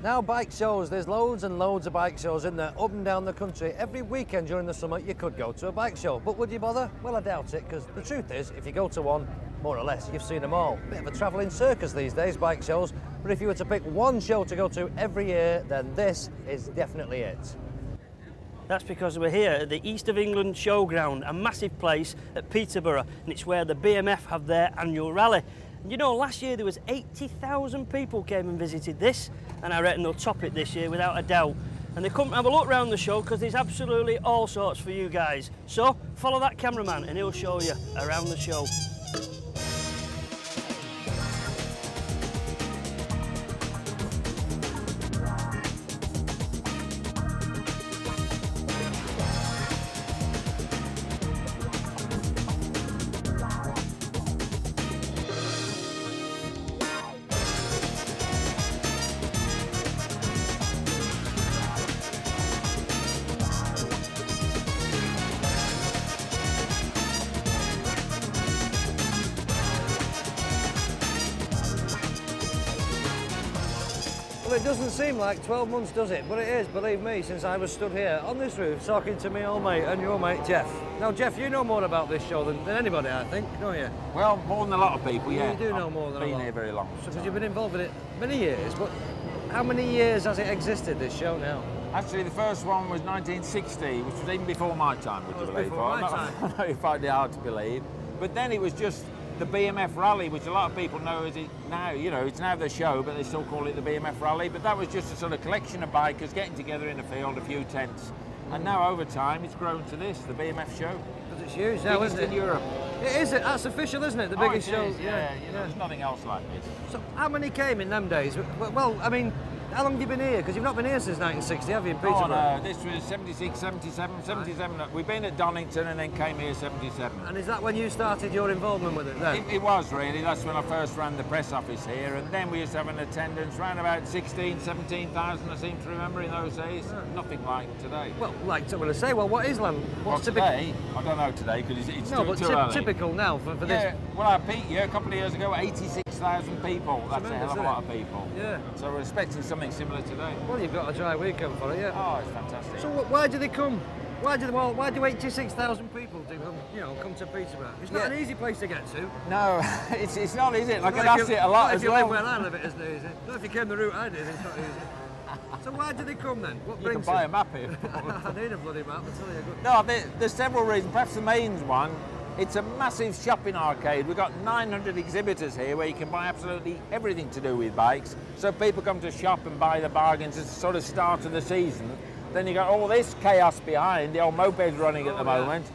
Now bike shows, there's loads and loads of bike shows in there, up and down the country. Every weekend during the summer you could go to a bike show, but would you bother? Well, I doubt it, because the truth is, if you go to one, more or less, you've seen them all. Bit of a travelling circus these days, bike shows, but if you were to pick one show to go to every year, then this is definitely it. That's because we're here at the East of England Showground, a massive place at Peterborough, and it's where the BMF have their annual rally. And you know, last year there was 80,000 people came and visited this, and I reckon they'll top it this year without a doubt. And they come and have a look around the show because there's absolutely all sorts for you guys. So follow that cameraman and he'll show you around the show. Well, it doesn't seem like 12 months, does it? But it is, believe me, since I was stood here on this roof talking to my old mate and your mate Jeff. Now, Jeff, you know more about this show than anybody, I think, don't you? Well, more than a lot of people, yeah. You do know more than a lot. I've been here very long. Because you've been involved in it many years, but how many years has it existed, this show now? Actually, the first one was 1960, which was even before my time, would you believe? Before my time. I know you find it hard to believe. But then it was just the BMF Rally, which a lot of people know as it now, you know, it's now the show, but they still call it the BMF Rally. But that was just a sort of collection of bikers getting together in the field, a few tents. And now over time, it's grown to this, the BMF show. Because it's huge now, Biggest isn't it? in Europe. It is, that's official, isn't it? The biggest show. Is, yeah, you know, there's nothing else like this. So how many came in them days? Well, I mean, how long have you been here? Because you've not been here since 1960, have you, in Peterborough? Oh no, this was 76, 77, 77. Right. We've been at Donington and then came here 77. And is that when you started your involvement with it then? It was really. That's when I first ran the press office here, and then we used to have an attendance around about 16, 17,000, I seem to remember in those days. Yeah. Nothing like today. Well, like I'm going to say, well, what is land? What's well, today, I don't know today because it's no, too early. Typical now for this. Well, I peaked here a couple of years ago, 86,000 people. That's a hell of a lot of people. Yeah. So we're expecting something similar today. Well, you've got a dry weekend for it, yeah. Oh, it's fantastic. So why do they come? Why do 86,000 people come to Peterborough? It's not an easy place to get to. No, it's not, is it? Like I asked it a lot as well. If you live where I live, it isn't easy. Not if you came the route I did, it's not easy. So why do they come then? What brings you can buy a map here. I need a bloody map, I'll tell you. No, there's several reasons. Perhaps the main one, it's a massive shopping arcade. We've got 900 exhibitors here where you can buy absolutely everything to do with bikes. So people come to shop and buy the bargains at the sort of start of the season. Then you got all this chaos behind, the old mopeds running at the moment,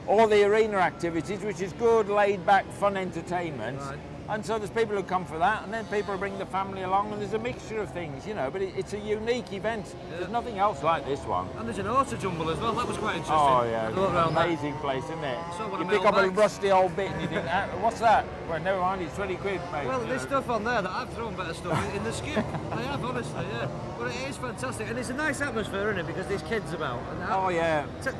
all the arena activities, which is good, laid-back, fun entertainment. Right. And so there's people who come for that, and then people bring the family along, and there's a mixture of things, you know, but it's a unique event. Yeah. There's nothing else like this one. And there's an auto jumble as well, that was quite interesting. Oh yeah, it's an amazing place, isn't it? So you pick up a rusty old bit and you think, what's that? Well, never mind, it's 20 quid, mate. Well, there's stuff on there that I've thrown better stuff in the skip. I have, honestly, yeah. But it is fantastic, and it's a nice atmosphere, isn't it, because there's kids about. And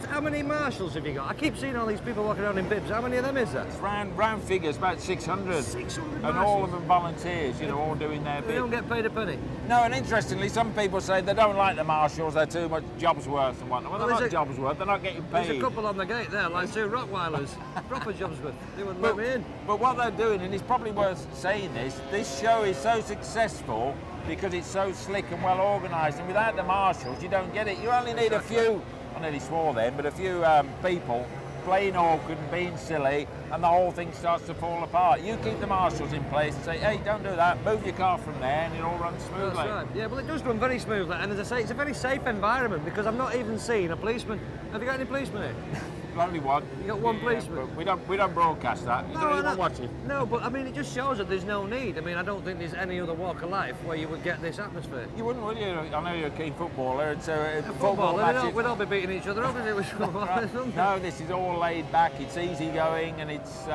how many marshals have you got? I keep seeing all these people walking around in bibs. How many of them is there? It's round figures, about 600. 600 and marshals. all of them volunteers, you know, all doing their bit. They don't get paid a penny? No, and interestingly, some people say they don't like the marshals, they're too much jobs worth and whatnot. Well, they're not jobs worth, they're not getting paid. There's a couple on the gate there, like two Rottweilers, proper jobs worth. They wouldn't let me in. But what they're doing, and it's probably worth saying this show is so successful because it's so slick and well organised, and without the marshals, you don't get it. You only need a few, I nearly swore then, but a few people playing awkward and being silly, and the whole thing starts to fall apart. You keep the marshals in place and say, hey, don't do that, move your car from there, and it all runs smoothly. That's right. Yeah, well, it does run very smoothly, and as I say, it's a very safe environment because I've not even seen a policeman. Have you got any policemen here? Only one. You got one policeman? But we don't broadcast that. You don't even watch it. No, but I mean, it just shows that there's no need. I mean, I don't think there's any other walk of life where you would get this atmosphere. You wouldn't, would you? I know you're a keen footballer, and so football matches. We'd all be beating each other, obviously. Right. No, this is all laid back. It's easy going, and it's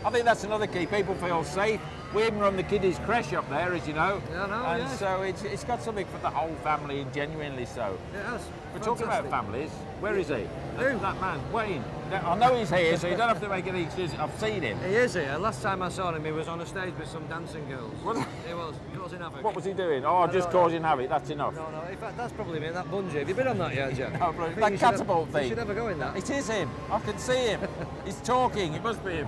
I think that's another key. People feel safe. We even run the kiddies creche up there, as you know. Yeah, I know, and yes. so it's got something for the whole family, and genuinely so. It has. We're talking about Fantastic. families. Where is he? Who? That man, Wayne. I know he's here, so you don't have to make any excuses. I've seen him. He is here. Last time I saw him, he was on a stage with some dancing girls. Was he? He was, causing havoc. What was he doing? Oh, just causing havoc. That's enough. No, in fact, that's probably me, that bungee. Have you been on that yet, Jeff? No, bro, I think that you should catapult have, thing. You should have a go in that. It is him. I can see him. He's talking. It must be him.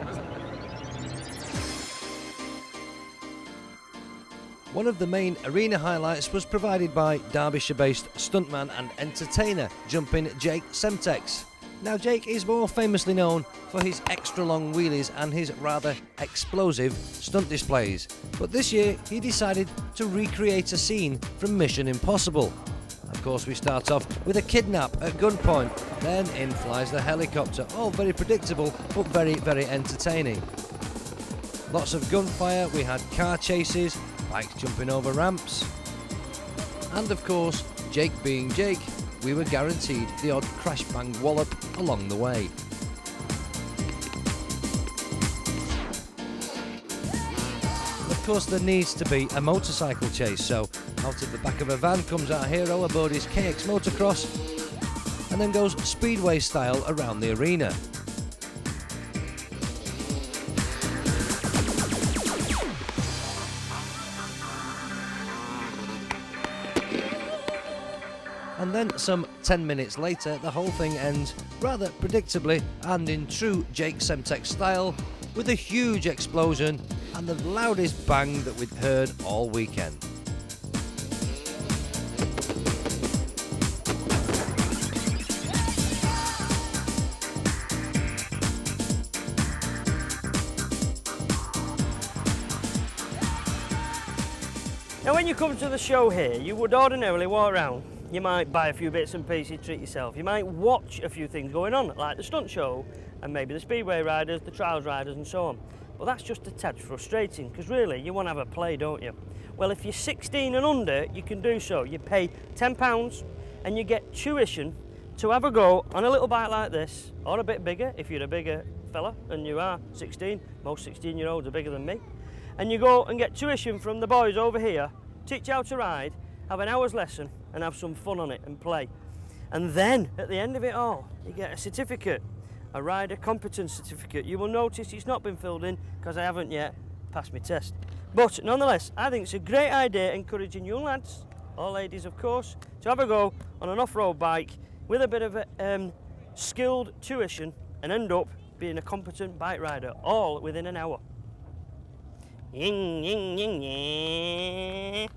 One of the main arena highlights was provided by Derbyshire-based stuntman and entertainer, jumping Jake Semtex. Now, Jake is more famously known for his extra long wheelies and his rather explosive stunt displays. But this year, he decided to recreate a scene from Mission Impossible. Of course, we start off with a kidnap at gunpoint, then in flies the helicopter. All very predictable, but very, very entertaining. Lots of gunfire, we had car chases, bikes jumping over ramps, and of course, Jake being Jake, we were guaranteed the odd crash bang wallop along the way. Of course, there needs to be a motorcycle chase, so out of the back of a van comes our hero aboard his KX motocross and then goes speedway style around the arena. And then some 10 minutes later, the whole thing ends rather predictably and in true Jake Semtex style with a huge explosion and the loudest bang that we'd heard all weekend. Now when you come to the show here, you would ordinarily walk around. You might buy a few bits and pieces, treat yourself. You might watch a few things going on, like the stunt show, and maybe the speedway riders, the trials riders and so on. Well, that's just a tad frustrating, because really, you want to have a play, don't you? Well, if you're 16 and under, you can do so. You pay £10 and you get tuition to have a go on a little bike like this, or a bit bigger, if you're a bigger fella, and you are 16. Most 16-year-olds are bigger than me. And you go and get tuition from the boys over here, teach you how to ride, have an hour's lesson, and have some fun on it and play. And then, at the end of it all, you get a certificate, a rider competence certificate. You will notice it's not been filled in because I haven't yet passed my test. But nonetheless, I think it's a great idea encouraging young lads, or ladies of course, to have a go on an off-road bike with a bit of a skilled tuition and end up being a competent bike rider, all within an hour. Ying, ying, ying, ying.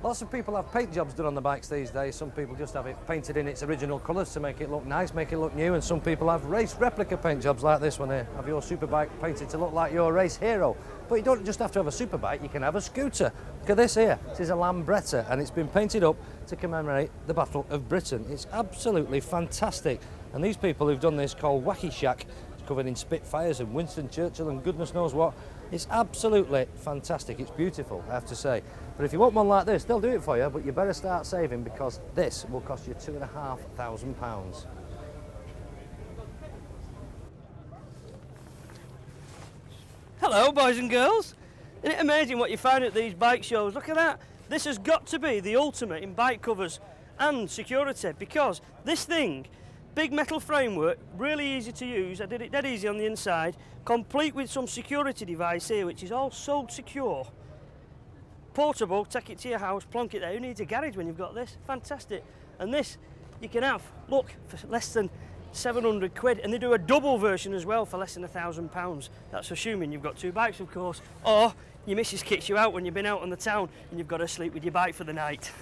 Lots of people have paint jobs done on the bikes these days. Some people just have it painted in its original colours to make it look nice, make it look new, and some people have race replica paint jobs like this one here. Have your superbike painted to look like your race hero. But you don't just have to have a superbike, you can have a scooter. Look at this here. This is a Lambretta and it's been painted up to commemorate the Battle of Britain. It's absolutely fantastic. And these people who've done this, called Wacky Shack, it's covered in Spitfires and Winston Churchill and goodness knows what. It's absolutely fantastic. It's beautiful, I have to say. But if you want one like this, they'll do it for you, but you better start saving because this will cost you £2,500. Hello, boys and girls. Isn't it amazing what you find at these bike shows? Look at that. This has got to be the ultimate in bike covers and security, because this thing, big metal framework, really easy to use. I did it dead easy on the inside, complete with some security device here, which is all so secure. Portable, take it to your house, plonk it there. Who needs a garage when you've got this? Fantastic. And this you can have, look, for less than 700 quid, and they do a double version as well for less than £1,000. That's assuming you've got two bikes, of course, or your missus kicks you out when you've been out on the town and you've got to sleep with your bike for the night.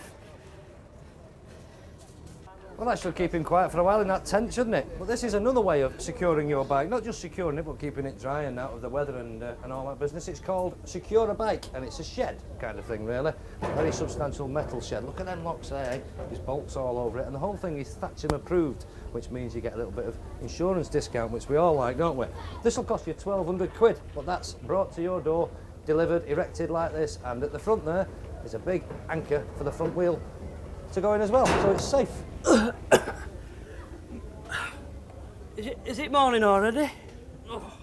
Well, that should keep him quiet for a while in that tent, shouldn't it? But this is another way of securing your bike. Not just securing it, but keeping it dry and out of the weather and all that business. It's called Secure a Bike, and it's a shed kind of thing, really. A very substantial metal shed. Look at them locks there. There's bolts all over it. And the whole thing is Thatcham approved, which means you get a little bit of insurance discount, which we all like, don't we? This will cost you 1,200 quid, but that's brought to your door, delivered, erected like this, and at the front there is a big anchor for the front wheel to go in as well, so it's safe. Is it morning already? Oh.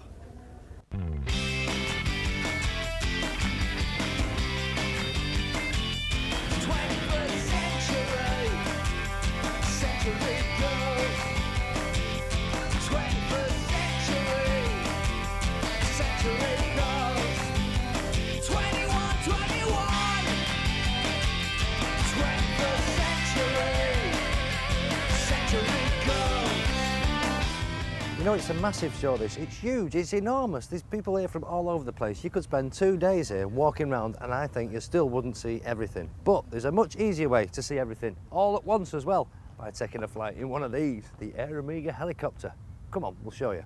know, it's a massive show, this. It's huge, it's enormous. There's people here from all over the place. You could spend 2 days here walking around and I think you still wouldn't see everything. But there's a much easier way to see everything all at once as well, by taking a flight in one of these, the Air Omega helicopter. Come on, we'll show you.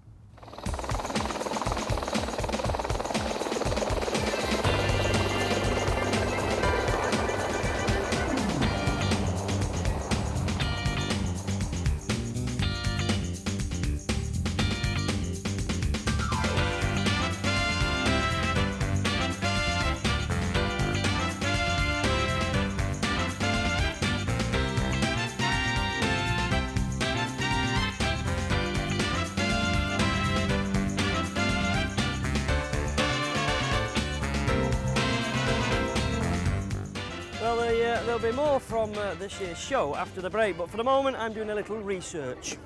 Well, there'll be more from this year's show after the break, but for the moment I'm doing a little research.